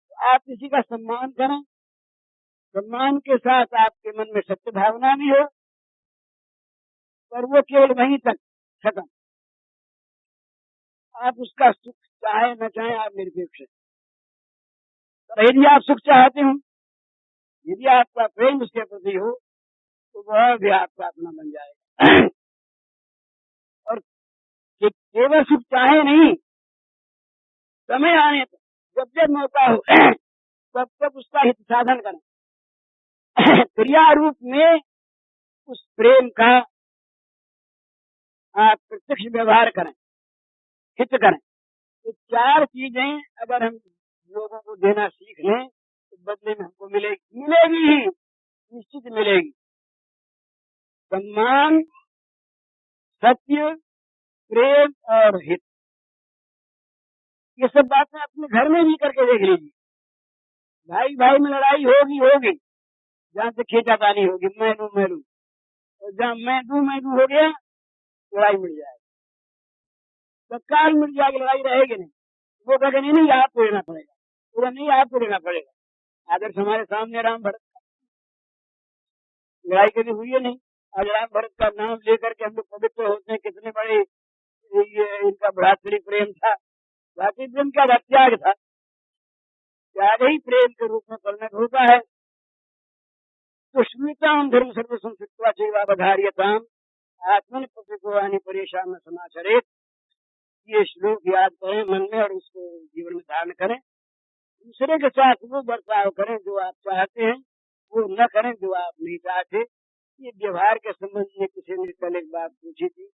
S1: तो आप किसी का सम्मान करें, सम्मान के साथ आपके मन में सत्य भावना भी हो, पर वो केवल वहीं तक खत्म। आप उसका सुख चाहे न चाहे, आप निरपेक्ष है। यदि आप सुख चाहते हो, यदि आपका प्रेम उसके प्रति हो, तो वह भी आपका अपना बन जाएगा। और केवल सुख चाहे नहीं, समय आने पर जब जब मौका हो तब तब उसका हित साधन करें, क्रिया रूप में उस प्रेम का आप प्रत्यक्ष व्यवहार करें, हित करें। तो चार चीजें अगर हम लोगों को देना सीख लें तो बदले में हमको मिलेगी ही, निश्चित मिलेगी। सम्मान, सत्य, प्रेम और हित। ये सब बातें अपने घर में भी करके देख लीजिए। भाई भाई में लड़ाई होगी होगी, जहाँ से खींचातानी होगी, मैं लूं, और जहाँ मैं दूं हो गया, लड़ाई मिट जाएगी, तत्काल मिट जाएगी, लड़ाई रहेगी नहीं। वो कहेगा नहीं आपको लेना पड़ेगा, पूरा नहीं आपको लेना पड़ेगा। आदर्श हमारे सामने राम भरत का लड़ाई कभी हुई है नहीं। आज राम भरत का नाम लेकर के हम लोग पवित्र होते हैं, कितने बड़े ये इनका भ्रातृ प्रेम था। भ्रातृ प्रेम का त्याग था, त्याग ही प्रेम के रूप में परिणत होता है। तो स्मृताम धर्म सर्व संस्कृत्वा चैवावधार्यताम आत्मन प्रतिकोवानी परेशान समाचरित। ये श्लोक याद करें मन में और उसको जीवन में धारण करें। दूसरे के साथ वो बर्ताव करें जो आप चाहते हैं, वो न करें जो आप नहीं चाहते। ये व्यवहार के संबंध में किसी ने कल एक बात पूछी थी,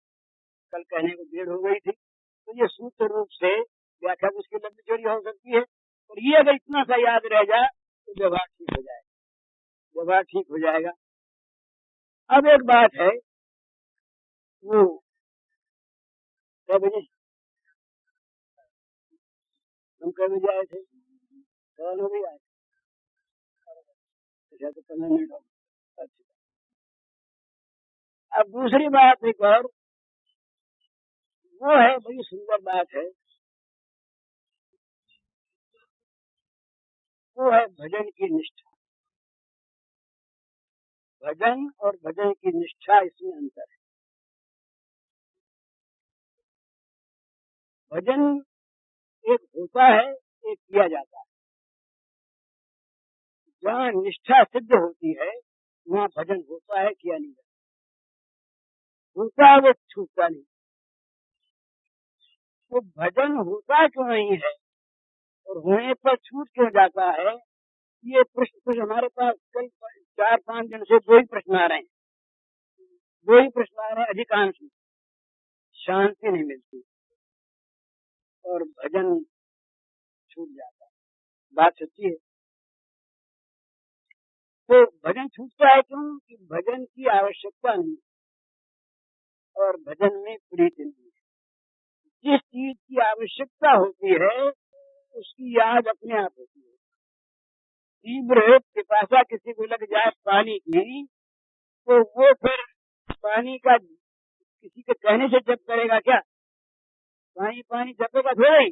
S1: कल कहने को देर हो गई थी, तो ये सूत्र रूप से व्याख्या उसकी लंबी चौड़ी हो सकती है, और ये अगर इतना सा याद रह जाए तो व्यवहार ठीक हो जाएगा, व्यवहार ठीक हो जाएगा। अब एक बात है, वो क्या बजे हम कभी आए थे, कौन हो भी आए, अच्छा तो 15 मिनट हो। अच्छा, अब दूसरी बात एक और, वो है बड़ी सुंदर बात है, वो है भजन की निष्ठा। भजन और भजन की निष्ठा, इसमें अंतर है। भजन एक होता है, एक किया जाता है। जहाँ निष्ठा सिद्ध होती है वहाँ भजन होता है, किया नहीं जाता। होता है वो छूटता नहीं। वो भजन होता क्यों नहीं है और होने पर छूट क्यों जाता है, ये प्रश्न कुछ हमारे पास कई 4-5 दिन से दो ही प्रश्न आ रहे हैं, दो ही प्रश्न आ रहे हैं। अधिकांश शांति नहीं मिलती और भजन छूट जाता है। बात सच्ची है। तो भजन छूटता है क्यों कि भजन की आवश्यकता नहीं और भजन में प्रीति नहीं है। जिस चीज की आवश्यकता होती है उसकी याद अपने आप होती है। तीव्र पिपासा किसी को लग जाए पानी की, तो वो फिर पानी का किसी के कहने से जप करेगा क्या? पानी जपेगा थोड़ा ही।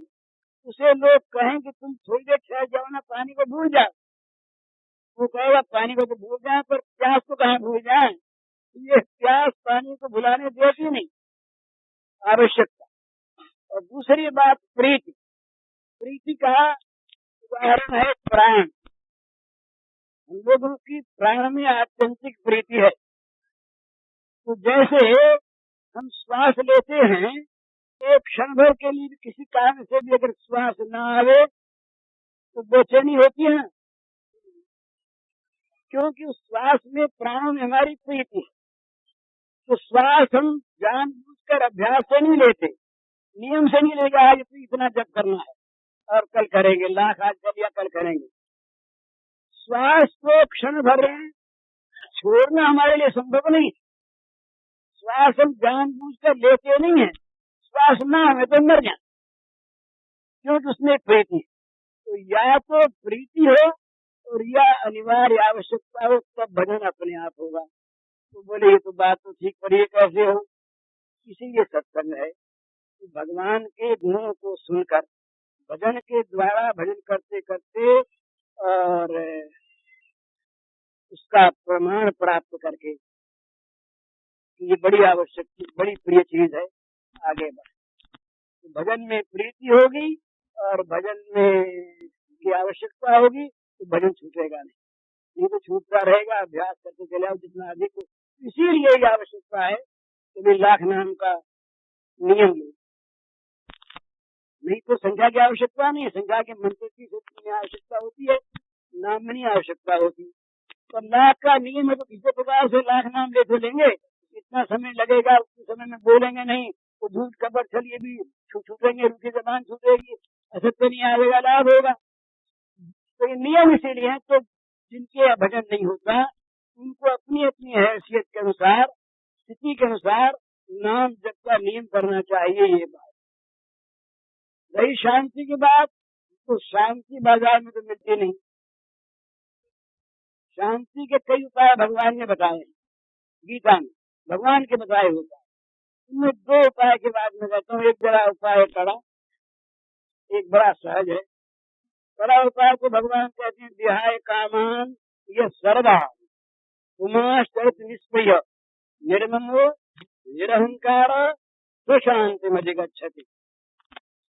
S1: उसे लोग कहें कि तुम थोड़ी देर ठहर जाओ ना, पानी को भूल जाओ, वो कहेगा पानी को तो भूल जाए पर प्यास को कहाँ भूल जाए। ये प्यास पानी को भुलाने देती नहीं, आवश्यकता। और दूसरी बात प्रीति। प्रीति का उदाहरण है प्राण। हम लोगों की प्राण में आत्यंतिक प्रीति है। तो जैसे हम श्वास लेते हैं, एक क्षण भर के लिए किसी कारण से भी अगर श्वास न आवे तो बेचैनी होती है, क्योंकि उस श्वास में प्राणों में हमारी प्रीति है। तो श्वास हम जानबूझकर अभ्यास से नहीं लेते, नियम से नहीं लेगा आज तो इतना जप करना है और कल करेंगे, लाख आज कर लिया कल करेंगे। श्वास को क्षण भर छोड़ना हमारे लिए संभव नहीं। श्वास हम जानबूझकर लेते नहीं है, श्वास ना हमें तो मर जाए, क्योंकि उसमें प्रीति। तो या तो प्रीति हो और या अनिवार्य आवश्यकता हो, तब भजन अपने आप होगा। तो बोले ये तो बात तो ठीक, पर ये कैसे हो? इसीलिए सत्संग है कि भगवान के गुणों को सुनकर भजन के द्वारा भजन करते करते और उसका प्रमाण प्राप्त करके ये बड़ी आवश्यक, बड़ी प्रिय चीज है, आगे बढ़े। तो भजन में प्रीति होगी और भजन में की आवश्यकता होगी तो भजन छूटेगा नहीं तो छूटता रहेगा। अभ्यास करते चले आओ जितना अधिक हो। इसीलिए ये आवश्यकता है कि लाख नाम का नियम लो, नहीं तो संख्या की आवश्यकता नहीं है। संख्या के मंत्र की आवश्यकता होती है, नाम में नहीं आवश्यकता होती। तो लाख का नियम है तो किसी प्रकार से लाख नाम लेते लेंगे, इतना समय लगेगा, उस समय में बोलेंगे नहीं तो झूठ खबर चलिए भी छूटेंगे, रुकी जबान छूटेगी, असत्य नहीं आएगा, लाभ होगा। तो ये नियम इसीलिए है। तो जिनके भजन नहीं होता उनको अपनी अपनी हैसियत के अनुसार, स्थिति के अनुसार नाम जप का नियम करना चाहिए। ये बात रही शांति की बात, तो शांति बाजार में तो मिलती नहीं। शांति के कई उपाय भगवान ने बताए गीता में, भगवान के बताए होता है। इनमें दो उपाय की बात मैं कहता हूँ। एक बड़ा उपाय है कड़ा, एक बड़ा सहज है। कड़ा उपाय को भगवान कहते हैं विहाय कामान ये सर्वा उमाश्चरित निष्प्रिय निर्ममो निरहंकार स्वशांति मधिगच्छति।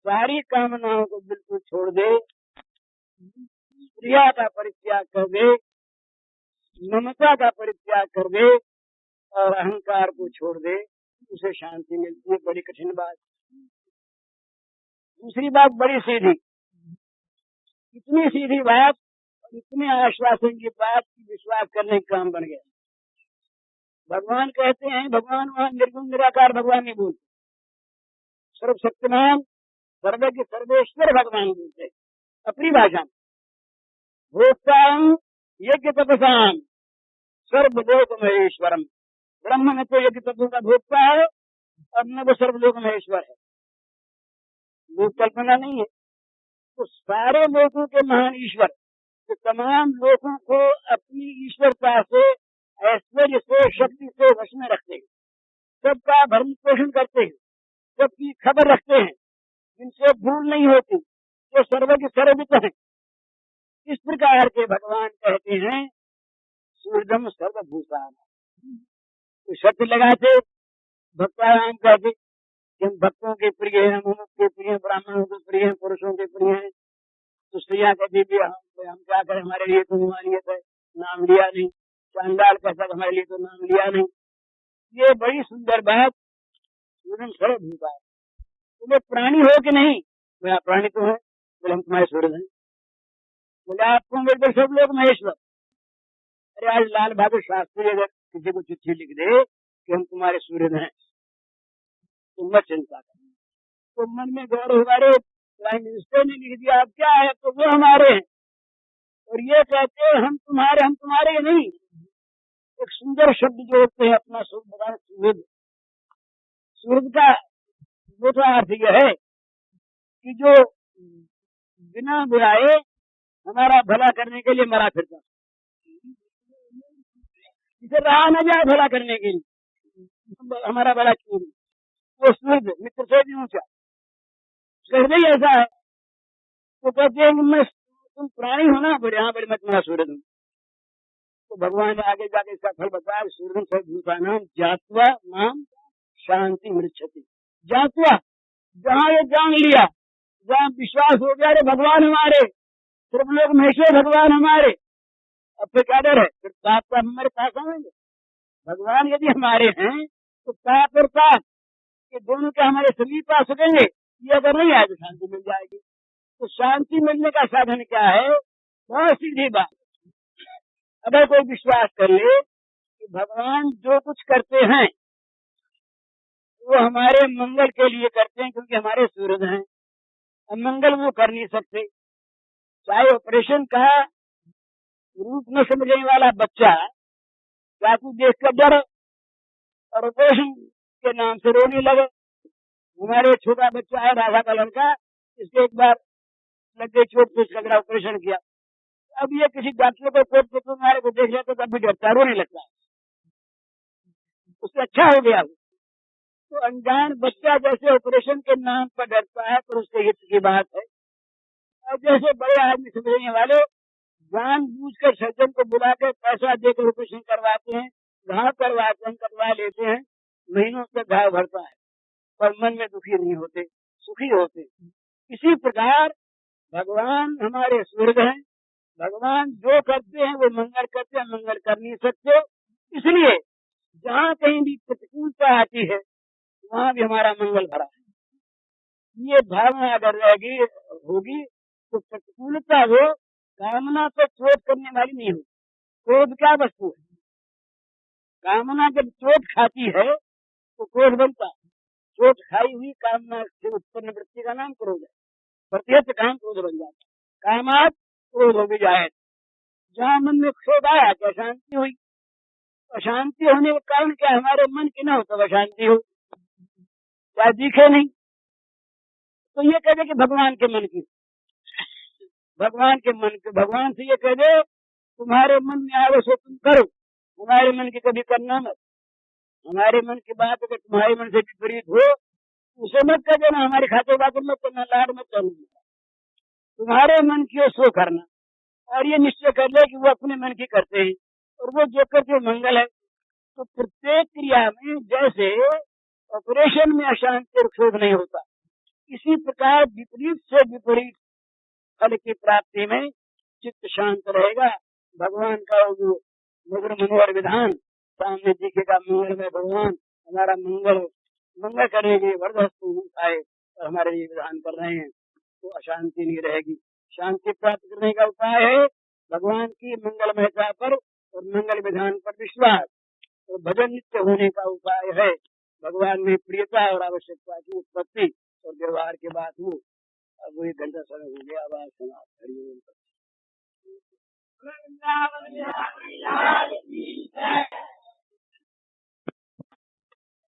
S1: सारी कामनाओं को बिल्कुल छोड़ दे, प्रिया का परित्याग कर दे, ममता का परित्याग कर दे और अहंकार को छोड़ दे, उसे शांति मिलती है। बड़ी कठिन बात। दूसरी बात बड़ी सीधी, इतनी सीधी बात और इतने आश्वासन की बात की विश्वास करने का काम बन गया। भगवान कहते हैं, भगवान वहां निर्गुण निराकार भगवान नहीं बोलते, सर्वशक्तिमान सर्वज्ञ सर्वेश्वर भगवान बोलते अपनी भाषा में। भोक्ताम यज्ञ तपसाम सर्वलोक महेश्वरम। ब्रह्म में तो यज्ञ तपों का भोक्ता है और न वो सर्वलोक महेश्वर है, लोक कल्पना नहीं है। तो सारे लोगों के महान ईश्वर तो तमाम लोगों को अपनी ईश्वरता से, ऐश्वर्य से, शक्ति से वश में रखते हैं, सबका भरण पोषण करते हैं, सबकी खबर रखते हैं, जिनसे भूल नहीं होती, जो सर्वज्ञ सर्ववित है। इस प्रकार के भगवान कहते हैं सूर्यम सर्वभूषान। तो शब्द लगाते भक्ताराम कहते कि हम भक्तों के प्रिय हैं, हम के प्रिय हैं, ब्राह्मणों के प्रिय हैं, पुरुषों के प्रिय हैं। तो स्त्रियां कहती भी हम क्या करें, हमारे लिए तो हिमानियत है, नाम लिया नहीं। चांडाल कहता हमारे लिए तो नाम लिया नहीं। ये बड़ी सुंदर बात। सूर्यम सर्वभूषान। तुम्हें प्राणी हो कि नहीं? बोला प्राणी तो है। बोले हम तुम्हारे सूर्य हैं। बोले आपको मेरे सब लोग महेश्वर। अरे आज लाल बहादुर शास्त्री अगर किसी को चिट्ठी लिख दे कि हम तुम्हारे सूर्य हैं, तो मत चिंता करना। तो मन में गौरव, हमारे प्राइम मिनिस्टर ने लिख दिया, आप क्या है, तो वो हमारे हैं। और ये कहते हैं हम तुम्हारे नहीं। एक सुंदर शब्द जोड़ते हैं अपना सूर्य। सूर्य का दूसरा अर्थ यह है कि जो बिना बुलाए हमारा भला करने के लिए मरा फिरता, जिसे रहा न जाए भला करने के लिए, हमारा भला क्यों नहीं। वो सूर्य मित्र से भी ऊंचा कहते ही ऐसा है। तो कहते हैं मैं तुम प्राणी हो ना, बड़े हाँ बड़े मैं तुम्हारा सूर्य हूँ। तो भगवान ने आगे जाके इसका फल बताया, सूर्य सर्वभूता नाम जात्वा नाम शांति मृच्छति। जात्वा जहाँ ये जान लिया, जहाँ विश्वास हो गया, भगवान हमारे, सिर्फ लोग महेश्वर भगवान हमारे, अब फिर क्या डर है, फिर ताप हमारे पास आएंगे। भगवान यदि हमारे हैं तो ताप और ताप ये दोनों के हमारे समीप आ सकेंगे। ये अगर नहीं आए तो शांति मिल जाएगी। तो शांति मिलने का साधन क्या है? बहुत सीधी बात। अगर कोई विश्वास कर ले कि भगवान जो कुछ करते हैं वो हमारे मंगल के लिए करते हैं, क्योंकि हमारे सूर्य हैं, अमंगल वो कर नहीं सकते। चाहे ऑपरेशन का रूप न समझने वाला बच्चा चाकू देख कर डर और ऑपरेशन के नाम से रोने लगे। हमारे छोटा बच्चा है, राधा का लड़का, इसके एक बार लग गई चोट तो इसका ऑपरेशन किया। अब ये किसी डॉक्टर को कोर्ट के तुम्हारे को देख लिया तो तब भी डरता, रोने लगता है, उससे अच्छा हो गया। तो अनजान बच्चा जैसे ऑपरेशन के नाम पर डरता है, तो उसके हित की बात है। और जैसे बड़े आदमी समझने वाले जानबूझकर सर्जन को बुलाकर पैसा देकर ऑपरेशन करवाते हैं, घाव करवाते हैं, कटवा लेते हैं, महीनों तक घाव भरता है, पर मन में दुखी नहीं होते, सुखी होते। इसी प्रकार भगवान हमारे सूर्य हैं। भगवान जो करते हैं वो मंगल करते हैं, मंगल कर नहीं सकते। इसलिए जहाँ कहीं भी प्रतिकूलता आती है वहाँ भी हमारा मंगल भरा है। ये भावना अगर रहेगी होगी तो प्रतिकूलता हो, कामना तो चोट करने वाली नहीं होगी। क्रोध क्या वस्तु है? कामना जब चोट खाती है तो क्रोध बनता है। चोट खाई हुई कामना से उत्पन्न वृत्ति का नाम क्रोध है। प्रत्यक्ष काम क्रोध बन जाता है। कामात क्रोध हो भी जाए। जहाँ मन में क्रोध आया तो अशांति हुई। अशांति होने का कारण क्या? हमारे मन की ना हो तो अशांति हो, चाहे दिखे नहीं। तो ये कह दे कि भगवान के मन की, भगवान के मन के, भगवान से ये कह दे तुम्हारे मन में आवे सो तुम करो, हमारे मन की कभी करना मत। हमारे मन की बात अगर तुम्हारे मन से विपरीत हो उसे मत कर देना, हमारे खाते बात मत करना, लाड मत करना, तुम्हारे मन की हो सो करना। और ये निश्चय कर ले कि वो अपने मन की करते हैं और वो जो करते मंगल है। तो प्रत्येक क्रिया में जैसे ऑपरेशन में अशांति और क्षोभ नहीं होता, इसी प्रकार विपरीत से विपरीत फल की प्राप्ति में चित्त शांत रहेगा। भगवान का जो मधुर मनोहर विधान सामने दिखेगा, मंगल में भगवान हमारा मंगल करेंगे, वरदहस्तु आए और हमारे लिए विधान कर रहे हैं, तो अशांति नहीं रहेगी। शांति प्राप्त करने का उपाय है भगवान की मंगलमयता पर और मंगल विधान पर विश्वास, और भजन नित्य होने का उपाय है भगवान में प्रियता और आवश्यकता की उत्पत्ति और व्यवहार के बाद वो। अब वो 1 घंटा समय हो गया, आवाज समाप्त। हरिओम।